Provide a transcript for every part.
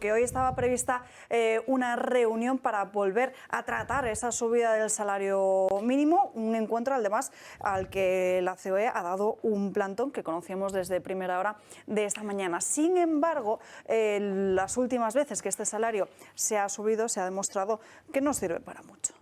Que hoy estaba prevista una reunión para volver a tratar esa subida del salario mínimo, un encuentro además al que la COE ha dado un plantón que conocíamos desde primera hora de esta mañana. Sin embargo, las últimas veces que este salario se ha subido se ha demostrado que no sirve para mucho.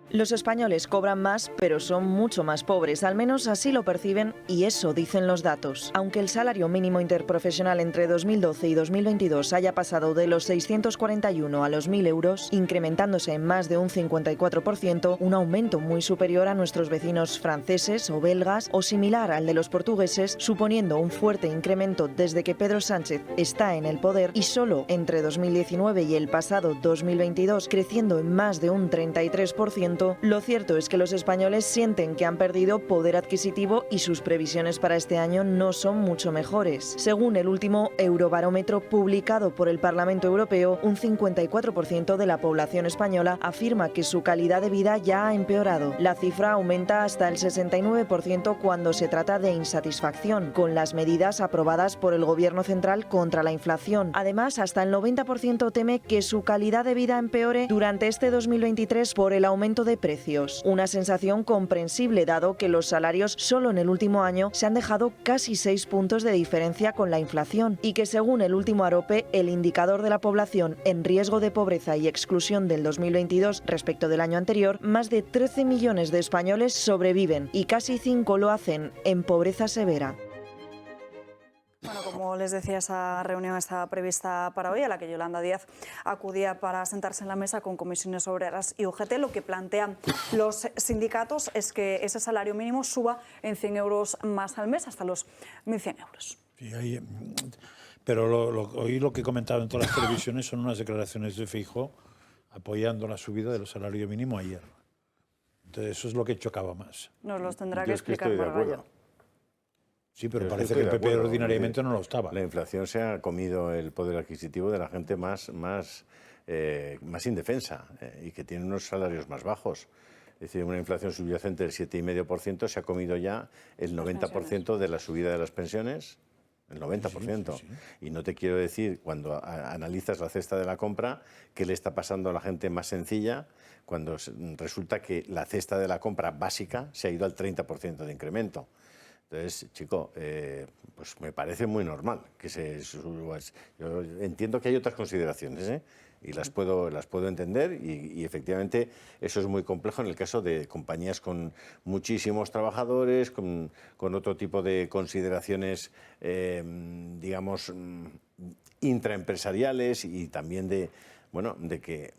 Los españoles cobran más, pero son mucho más pobres, al menos así lo perciben y eso dicen los datos. Aunque el salario mínimo interprofesional entre 2012 y 2022 haya pasado de los 641 a los 1.000 euros, incrementándose en más de un 54%, un aumento muy superior a nuestros vecinos franceses o belgas o similar al de los portugueses, suponiendo un fuerte incremento desde que Pedro Sánchez está en el poder y solo entre 2019 y el pasado 2022 creciendo en más de un 33%, lo cierto es que los españoles sienten que han perdido poder adquisitivo y sus previsiones para este año no son mucho mejores. Según el último Eurobarómetro publicado por el Parlamento Europeo, un 54% de la población española afirma que su calidad de vida ya ha empeorado. La cifra aumenta hasta el 69% cuando se trata de insatisfacción con las medidas aprobadas por el Gobierno central contra la inflación. Además, hasta el 90% teme que su calidad de vida empeore durante este 2023 por el aumento de precios. Una sensación comprensible dado que los salarios solo en el último año se han dejado casi 6 puntos de diferencia con la inflación y que según el último AROPE, el indicador de la población en riesgo de pobreza y exclusión del 2022 respecto del año anterior, más de 13 millones de españoles sobreviven y casi 5 lo hacen en pobreza severa. Bueno, como les decía, esa reunión está prevista para hoy, a la que Yolanda Díaz acudía para sentarse en la mesa con comisiones obreras y UGT. Lo que plantean los sindicatos es que ese salario mínimo suba en 100 euros más al mes, hasta los 1.100 euros. Sí, pero hoy lo que he comentado en todas las televisiones son unas declaraciones de Feijóo apoyando la subida del salario mínimo ayer. Entonces eso es lo que chocaba más. Nos los tendrá que explicar Margallo. Sí, pero parece que el PP ordinariamente no lo estaba. La inflación se ha comido el poder adquisitivo de la gente más indefensa y que tiene unos salarios más bajos. Es decir, una inflación subyacente del 7,5% se ha comido ya el 90% de la subida de las pensiones. El 90%. Sí. Y no te quiero decir, cuando analizas la cesta de la compra, qué le está pasando a la gente más sencilla, cuando resulta que la cesta de la compra básica se ha ido al 30% de incremento. Entonces, chico, pues me parece muy normal que se suba. Yo entiendo que hay otras consideraciones, y las puedo entender y efectivamente eso es muy complejo en el caso de compañías con muchísimos trabajadores, con otro tipo de consideraciones, digamos, intraempresariales y también de que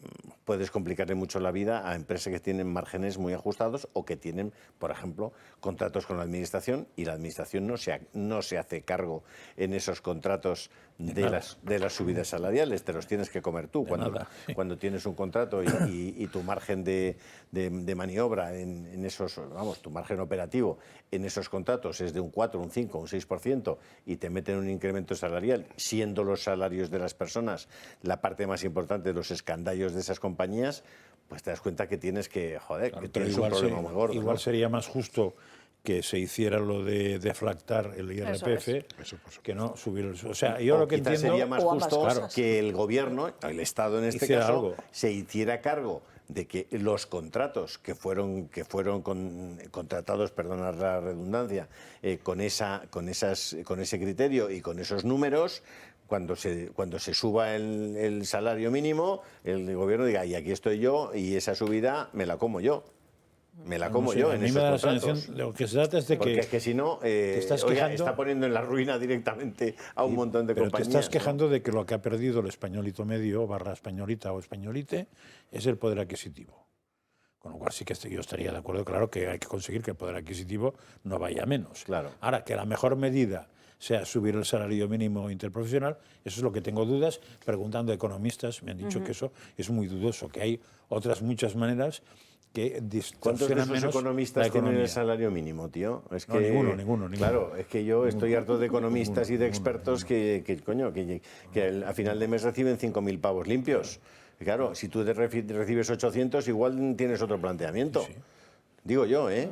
puedes complicarle mucho la vida a empresas que tienen márgenes muy ajustados o que tienen, por ejemplo, contratos con la Administración y la Administración no se hace cargo en esos contratos de las subidas salariales, te los tienes que comer tú. Cuando tienes un contrato y tu margen de maniobra en esos, tu margen operativo en esos contratos es de un 4, un 5, un 6% y te meten un incremento salarial, siendo los salarios de las personas la parte más importante de los escandallos de esas compañías, pues te das cuenta que tienes que, que tienes un problema muy gordo. Igual sería más justo que se hiciera lo de deflactar el IRPF, que no subir el... O sea, yo lo que entiendo... sería más justo que el gobierno, el Estado en este caso, se hiciera cargo de que los contratos que fueron contratados, perdona la redundancia, con ese criterio y con esos números, cuando se suba el salario mínimo, el gobierno diga, y aquí estoy yo, y esa subida me la como yo. Me la como yo en esos contratos. Lo que se trata es de porque es que si no, está poniendo en la ruina directamente a un montón de compañías. Pero te estás quejando de que lo que ha perdido el españolito medio, / españolita o españolite, es el poder adquisitivo. Con lo cual sí que yo estaría de acuerdo, claro, que hay que conseguir que el poder adquisitivo no vaya a menos. Claro. Ahora, que la mejor medida sea subir el salario mínimo interprofesional, eso es lo que tengo dudas. Preguntando a economistas, me han dicho que eso es muy dudoso, que hay otras muchas maneras que distorsionan menos. ¿Cuántos de esos economistas tienen el salario mínimo, tío? Es que, ninguno. Claro, es que yo estoy harto de economistas y de expertos que a final de mes reciben 5.000 pavos limpios. Claro, si tú recibes 800, igual tienes otro planteamiento. Sí. digo yo, ¿eh?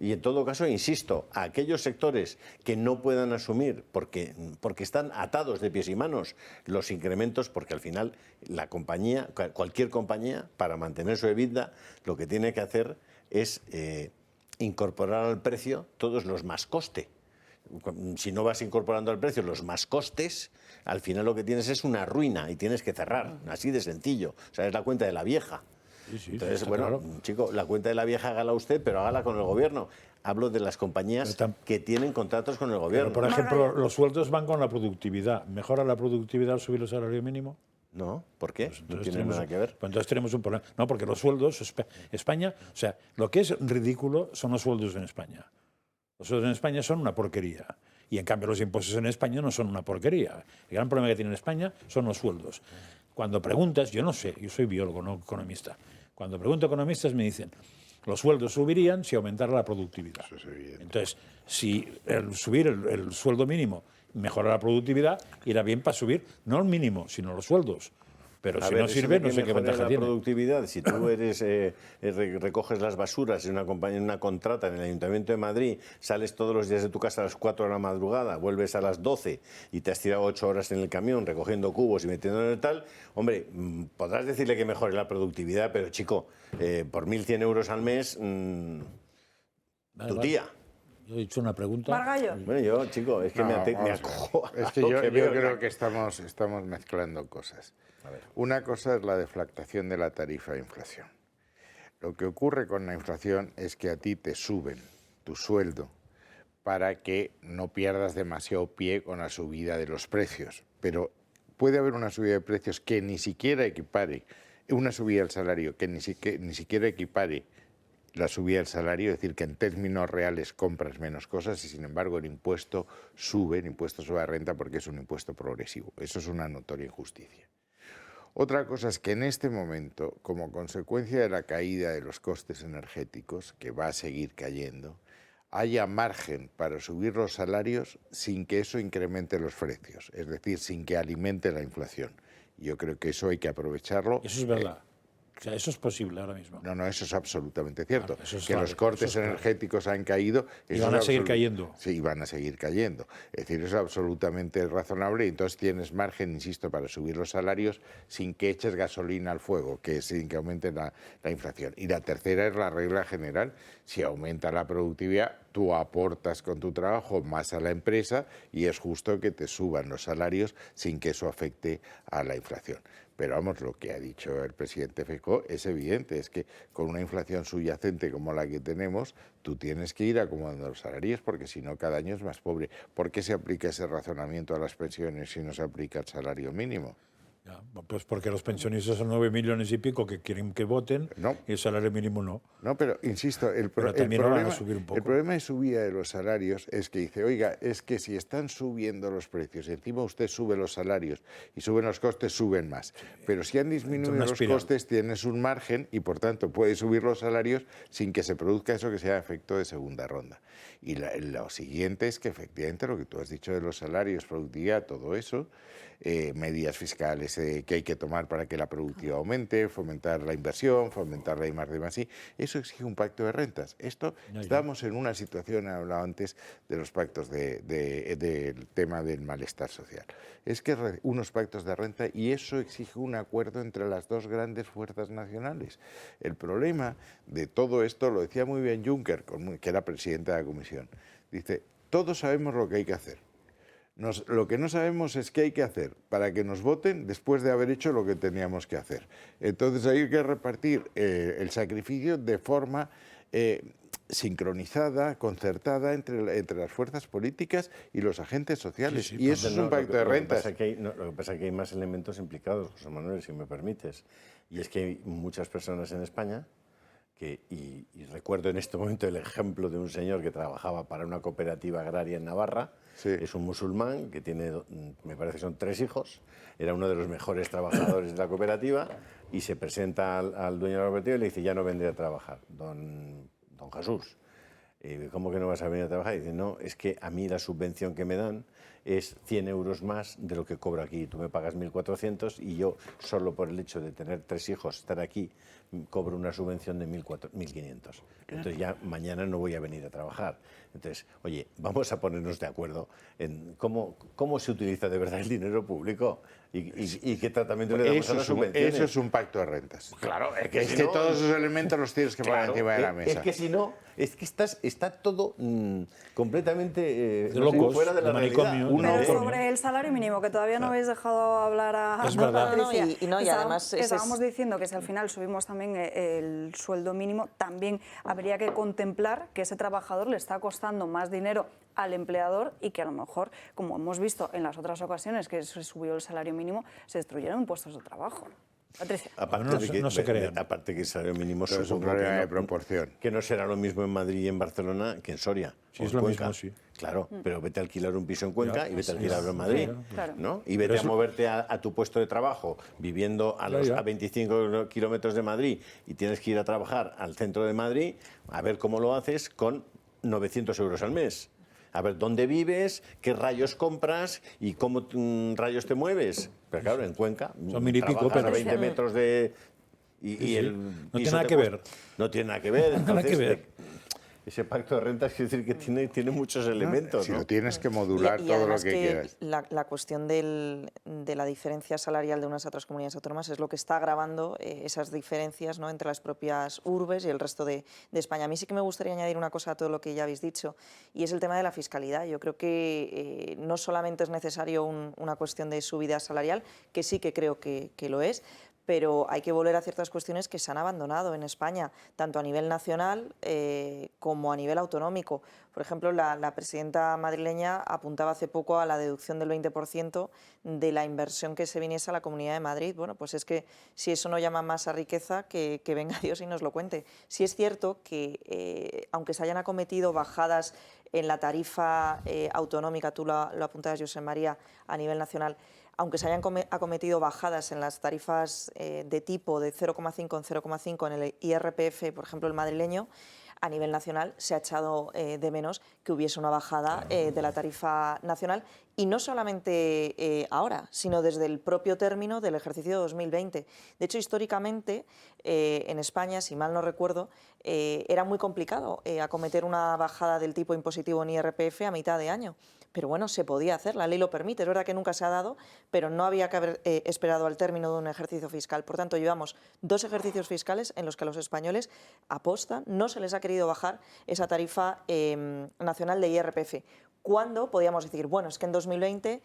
Y en todo caso, insisto, a aquellos sectores que no puedan asumir, porque están atados de pies y manos, los incrementos, porque al final la compañía, cualquier compañía, para mantener su EBITDA, lo que tiene que hacer es incorporar al precio todos los más coste. Si no vas incorporando al precio los más costes, al final lo que tienes es una ruina y tienes que cerrar, así de sencillo. O sea, es la cuenta de la vieja. Sí, Entonces, está bueno, claro. chico, la cuenta de la vieja hágala usted, pero hágala con el gobierno. Hablo de las compañías que tienen contratos con el gobierno. Pero, por ejemplo, los sueldos van con la productividad. ¿Mejora la productividad al subir el salario mínimo? No, ¿por qué? Pues No entonces tiene nada que ver. Pues entonces tenemos un problema. No, porque los sueldos, España, o sea, lo que es ridículo son los sueldos en España. Los sueldos en España son una porquería. Y en cambio los impuestos en España no son una porquería. El gran problema que tiene España son los sueldos. Cuando preguntas, yo no sé, yo soy biólogo, no economista. Cuando pregunto a economistas me dicen, los sueldos subirían si aumentara la productividad. Eso es evidente. Entonces, si subir el sueldo mínimo mejora la productividad, irá bien para subir, no el mínimo, sino los sueldos. Pero si no sirve, no sé qué ventaja tiene. La productividad, si tú recoges las basuras en una compañía, en una contrata en el Ayuntamiento de Madrid, sales todos los días de tu casa a las 4 de la madrugada, vuelves a las 12 y te has tirado 8 horas en el camión recogiendo cubos y metiendo en el tal, hombre, podrás decirle que mejore la productividad, pero chico, por 1.100 euros al mes, tu tía. Yo he dicho una pregunta. Margallo. Bueno, yo, chico, es que me acojo. Es que yo creo que estamos mezclando cosas. Una cosa es la deflactación de la tarifa de inflación. Lo que ocurre con la inflación es que a ti te suben tu sueldo para que no pierdas demasiado pie con la subida de los precios. Pero puede haber una subida de precios que ni siquiera equipare, una subida del salario que ni siquiera equipare la subida del salario, es decir, que en términos reales compras menos cosas y sin embargo el impuesto sobre la renta porque es un impuesto progresivo. Eso es una notoria injusticia. Otra cosa es que en este momento, como consecuencia de la caída de los costes energéticos, que va a seguir cayendo, haya margen para subir los salarios sin que eso incremente los precios, es decir, sin que alimente la inflación. Yo creo que eso hay que aprovecharlo. Eso es verdad. O sea, eso es posible ahora mismo. No, eso es absolutamente cierto. Claro, eso es que clave, los cortes eso es clave. energéticos han caído. Y eso van a es seguir cayendo. Sí, van a seguir cayendo. Es decir, eso es absolutamente razonable y entonces tienes margen, insisto, para subir los salarios sin que eches gasolina al fuego, que sin que aumente la inflación. Y la tercera es la regla general. Si aumenta la productividad, tú aportas con tu trabajo más a la empresa y es justo que te suban los salarios sin que eso afecte a la inflación. Pero vamos, lo que ha dicho el presidente Feijóo es evidente, es que con una inflación subyacente como la que tenemos, tú tienes que ir acomodando los salarios porque si no cada año es más pobre. ¿Por qué se aplica ese razonamiento a las pensiones si no se aplica al salario mínimo? Ya, pues porque los pensionistas son 9 millones y pico que quieren que voten y el salario mínimo no. No, pero insisto, el problema de subida de los salarios es que dice, oiga, es que si están subiendo los precios y encima usted sube los salarios y suben los costes, suben más. Pero si han disminuido los costes, tienes un margen y por tanto puedes subir los salarios sin que se produzca eso que sea efecto de segunda ronda. Y lo siguiente es que efectivamente lo que tú has dicho de los salarios, productividad, todo eso, medidas fiscales que hay que tomar para que la productividad aumente, fomentar la inversión, fomentar la I+D+I, eso exige un pacto de rentas. Estamos en una situación, he hablado antes de los pactos del tema del malestar social. Es que unos pactos de renta y eso exige un acuerdo entre las dos grandes fuerzas nacionales. El problema de todo esto, lo decía muy bien Juncker, que era presidente de la Comisión, dice, todos sabemos lo que hay que hacer. Lo que no sabemos es qué hay que hacer para que nos voten después de haber hecho lo que teníamos que hacer. Entonces hay que repartir el sacrificio de forma sincronizada, concertada entre las fuerzas políticas y los agentes sociales. Sí, y eso es un pacto de rentas. Lo que pasa es que hay más elementos implicados, José Manuel, si me permites. Y es que hay muchas personas en España y recuerdo en este momento el ejemplo de un señor que trabajaba para una cooperativa agraria en Navarra. Sí. Es un musulmán que tiene, me parece que son 3 hijos, era uno de los mejores trabajadores de la cooperativa y se presenta al dueño de la cooperativa y le dice, ya no vendré a trabajar, don Jesús. ¿Cómo que no vas a venir a trabajar? Y dice, no, es que a mí la subvención que me dan es 100 euros más de lo que cobro aquí. Tú me pagas 1.400 y yo, solo por el hecho de tener 3 hijos, estar aquí, cobro una subvención de 1.500. Entonces ya mañana no voy a venir a trabajar. Entonces, oye, vamos a ponernos de acuerdo en cómo se utiliza de verdad el dinero público y qué tratamiento le damos a las subvenciones. Eso es un pacto de rentas. Claro, es que todos esos elementos los tienes que poner encima de la mesa. Es que si no, es que está todo completamente locos, fuera de la realidad. Pero sobre el salario mínimo, que todavía no habéis dejado hablar a Es verdad. Patricia, y además estábamos diciendo que si al final subimos también el sueldo mínimo, también habría que contemplar que ese trabajador le está costando más dinero al empleador y que a lo mejor, como hemos visto en las otras ocasiones que se subió el salario mínimo, se destruyeron puestos de trabajo. Patricia. Aparte, no se crean. Aparte que el salario mínimo Pero es un problema de proporción. Que no será lo mismo en Madrid y en Barcelona que en Soria. Sí, o es en lo Cuenca. mismo, sí. Claro, pero vete a alquilar un piso en Cuenca y vete a alquilarlo en Sí, Madrid. claro. ¿no? Y vete a moverte a tu puesto de trabajo viviendo a 25 kilómetros de Madrid y tienes que ir a trabajar al centro de Madrid, a ver cómo lo haces con 900 euros al mes. A ver dónde vives, qué rayos compras y cómo rayos te mueves. Pero claro, en Cuenca son 1000 y pico, trabajas pero a 20 metros de... Sí. el No tiene piso nada te que cuesta- ver. No tiene nada que ver. Nada que Entonces, ver. ese pacto de rentas quiere decir que tiene muchos elementos. Si ¿no? lo tienes que modular Y todo lo además que quieras. la cuestión de la diferencia salarial de unas a otras comunidades autónomas es lo que está agravando esas diferencias, ¿no?, entre las propias urbes y el resto de España. A mí sí que me gustaría añadir una cosa a todo lo que ya habéis dicho, y es el tema de la fiscalidad. Yo creo que no solamente es necesario una cuestión de subida salarial, que sí que creo que lo es, pero hay que volver a ciertas cuestiones que se han abandonado en España, tanto a nivel nacional como a nivel autonómico. Por ejemplo, la presidenta madrileña apuntaba hace poco a la deducción del 20% de la inversión que se viniese a la Comunidad de Madrid. Bueno, pues es que si eso no llama más a riqueza, que venga Dios y nos lo cuente. Sí es cierto que, aunque se hayan acometido bajadas en la tarifa autonómica, tú lo apuntabas, José María, a nivel nacional, aunque se hayan acometido bajadas en las tarifas de tipo de 0,5 en 0,5 en el IRPF, por ejemplo, el madrileño, a nivel nacional se ha echado de menos que hubiese una bajada de la tarifa nacional, y no solamente ahora, sino desde el propio término del ejercicio 2020. De hecho, históricamente, en España, si mal no recuerdo, era muy complicado acometer una bajada del tipo impositivo en IRPF a mitad de año. Pero bueno, se podía hacer, la ley lo permite. Es verdad que nunca se ha dado, pero no había que haber esperado al término de un ejercicio fiscal. Por tanto, llevamos 2 ejercicios fiscales en los que a los españoles apostan, no se les ha querido bajar esa tarifa nacional de IRPF. ¿Cuándo podíamos decir, bueno, es que en 2020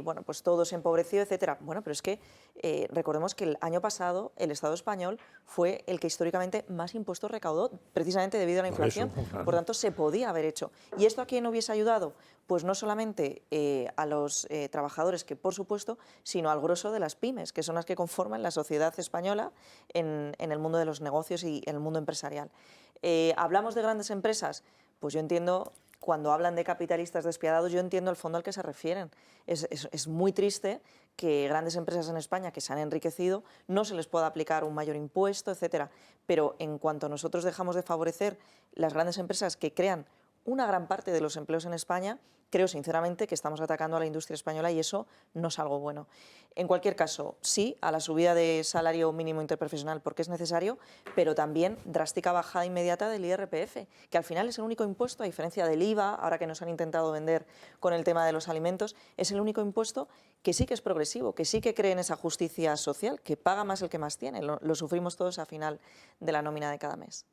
bueno, pues todo se empobreció, etcétera? Bueno, pero es que recordemos que el año pasado el Estado español fue el que históricamente más impuestos recaudó, precisamente debido a la inflación. claro. Por tanto, se podía haber hecho. ¿Y esto a quién hubiese ayudado? Pues no solamente a los trabajadores, que por supuesto, sino al grosso de las pymes, que son las que conforman la sociedad española en el mundo de los negocios y en el mundo empresarial. ¿Hablamos de grandes empresas? Pues yo entiendo, cuando hablan de capitalistas despiadados, yo entiendo el fondo al que se refieren. Es muy triste que grandes empresas en España que se han enriquecido no se les pueda aplicar un mayor impuesto, etcétera. Pero en cuanto nosotros dejamos de favorecer las grandes empresas que crean una gran parte de los empleos en España, creo sinceramente que estamos atacando a la industria española, y eso no es algo bueno. En cualquier caso, sí a la subida de salario mínimo interprofesional porque es necesario, pero también drástica bajada inmediata del IRPF, que al final es el único impuesto, a diferencia del IVA, ahora que nos han intentado vender con el tema de los alimentos, es el único impuesto que sí que es progresivo, que sí que cree en esa justicia social, que paga más el que más tiene. Lo sufrimos todos a final de la nómina de cada mes.